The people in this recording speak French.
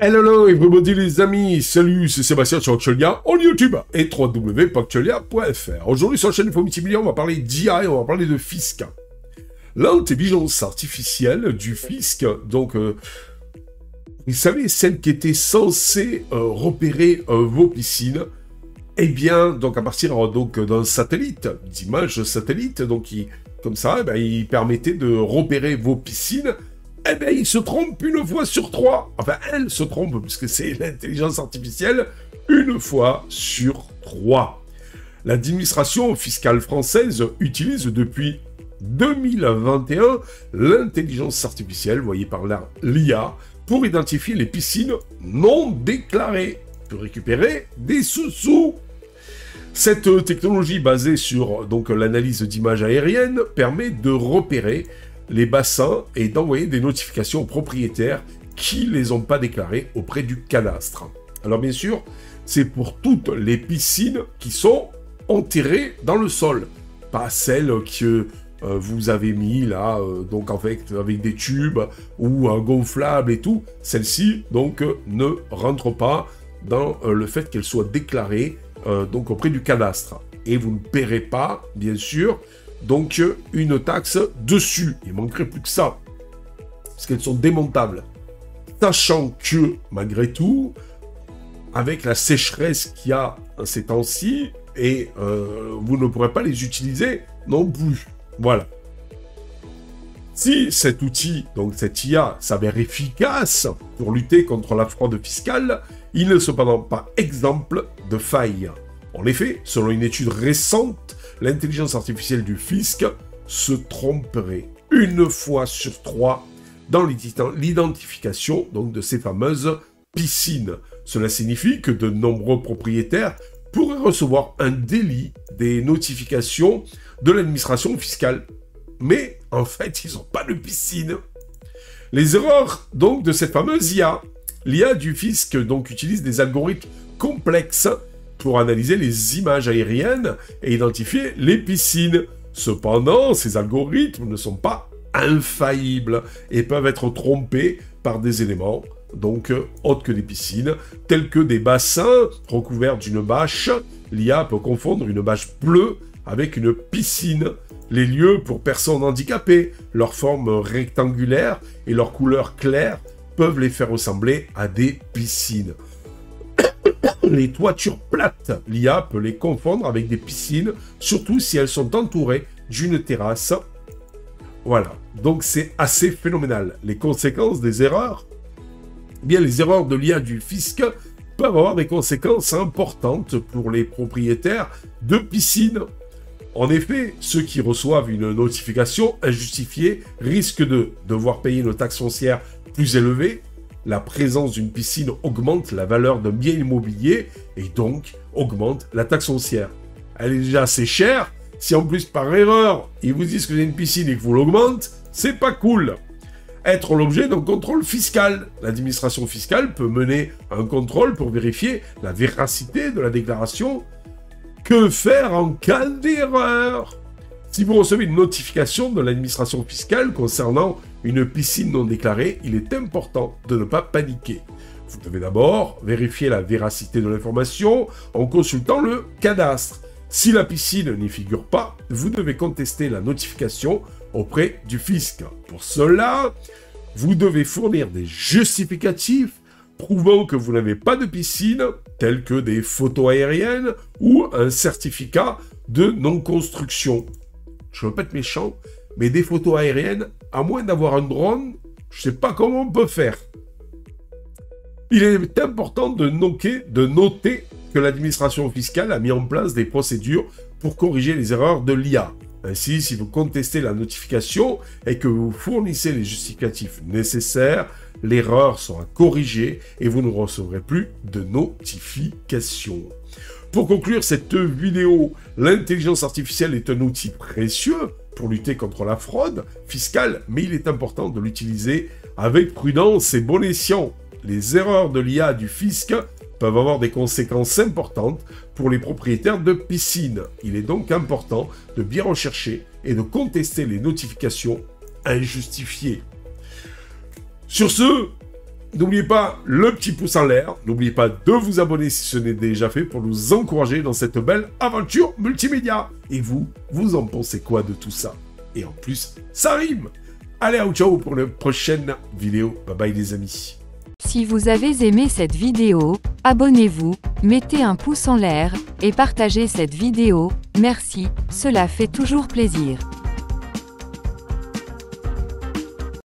Hello everybody les amis, salut, c'est Sébastien sur Actualia, en YouTube et www.actualia.fr. Aujourd'hui sur la chaîne Info Multimédia, on va parler d'IA et on va parler de fisc. L'intelligence artificielle du fisc, donc, vous savez, celle qui était censée repérer vos piscines, eh bien, donc à partir donc d'un satellite, d'images satellites, donc qui, comme ça, eh bien, il permettait de repérer vos piscines. Eh bien, il se trompe une fois sur trois. Enfin, elle se trompe, puisque c'est l'intelligence artificielle, une fois sur trois. L'administration fiscale française utilise depuis 2021 l'intelligence artificielle, voyez par là l'IA, pour identifier les piscines non déclarées, pour récupérer des sous-sous. Cette technologie basée sur donc l'analyse d'images aériennes permet de repérer les bassins et d'envoyer des notifications aux propriétaires qui ne les ont pas déclarés auprès du cadastre. Alors bien sûr, c'est pour toutes les piscines qui sont enterrées dans le sol, pas celles que vous avez mis là, donc en fait avec des tubes ou gonflables et tout. Celles-ci donc ne rentrent pas dans le fait qu'elles soient déclarées donc auprès du cadastre. Et vous ne paierez pas, bien sûr, donc une taxe dessus. Il manquerait plus que ça, parce qu'elles sont démontables. Sachant que, malgré tout, avec la sécheresse qu'il y a ces temps-ci, et vous ne pourrez pas les utiliser non plus. Voilà. Si cet outil, donc cette IA, s'avère efficace pour lutter contre la fraude fiscale, il n'est cependant pas exemple de faille. En effet, selon une étude récente, l'intelligence artificielle du fisc se tromperait une fois sur trois dans l'identification donc de ces fameuses piscines. Cela signifie que de nombreux propriétaires pourraient recevoir un délit des notifications de l'administration fiscale. Mais en fait, ils n'ont pas de piscine. Les erreurs donc de cette fameuse IA. L'IA du fisc donc utilise des algorithmes complexes pour analyser les images aériennes et identifier les piscines. Cependant, ces algorithmes ne sont pas infaillibles et peuvent être trompés par des éléments, donc autres que des piscines, tels que des bassins recouverts d'une bâche. L'IA peut confondre une bâche bleue avec une piscine. Les lieux pour personnes handicapées, leur forme rectangulaire et leur couleur claire peuvent les faire ressembler à des piscines. Les toitures plates, l'IA peut les confondre avec des piscines, surtout si elles sont entourées d'une terrasse. Voilà, donc c'est assez phénoménal. Les conséquences des erreurs, eh bien les erreurs de l'IA du fisc peuvent avoir des conséquences importantes pour les propriétaires de piscines. En effet, ceux qui reçoivent une notification injustifiée risquent de devoir payer une taxe foncière plus élevée. La présence d'une piscine augmente la valeur d'un bien immobilier et donc augmente la taxe foncière. Elle est déjà assez chère. Si en plus par erreur, ils vous disent que c'est une piscine et que vous l'augmentez, c'est pas cool. Être l'objet d'un contrôle fiscal. L'administration fiscale peut mener un contrôle pour vérifier la véracité de la déclaration. Que faire en cas d'erreur? Si vous recevez une notification de l'administration fiscale concernant une piscine non déclarée, il est important de ne pas paniquer. Vous devez d'abord vérifier la véracité de l'information en consultant le cadastre. Si la piscine n'y figure pas, vous devez contester la notification auprès du fisc. Pour cela, vous devez fournir des justificatifs prouvant que vous n'avez pas de piscine, tels que des photos aériennes ou un certificat de non-construction. Je ne veux pas être méchant, mais des photos aériennes, à moins d'avoir un drone, je ne sais pas comment on peut faire. Il est important de noter que l'administration fiscale a mis en place des procédures pour corriger les erreurs de l'IA. Ainsi, si vous contestez la notification et que vous fournissez les justificatifs nécessaires, l'erreur sera corrigée et vous ne recevrez plus de notification. Pour conclure cette vidéo, l'intelligence artificielle est un outil précieux pour lutter contre la fraude fiscale, mais il est important de l'utiliser avec prudence et bon escient. Les erreurs de l'IA du fisc peuvent avoir des conséquences importantes pour les propriétaires de piscines. Il est donc important de bien rechercher et de contester les notifications injustifiées. Sur ce, N'oubliez pas le petit pouce en l'air. N'oubliez pas de vous abonner si ce n'est déjà fait pour nous encourager dans cette belle aventure multimédia. Et vous, vous en pensez quoi de tout ça? Et en plus, ça rime. Allez, ciao pour la prochaine vidéo. Bye bye les amis. Si vous avez aimé cette vidéo, abonnez-vous, mettez un pouce en l'air, et partagez cette vidéo, merci, cela fait toujours plaisir.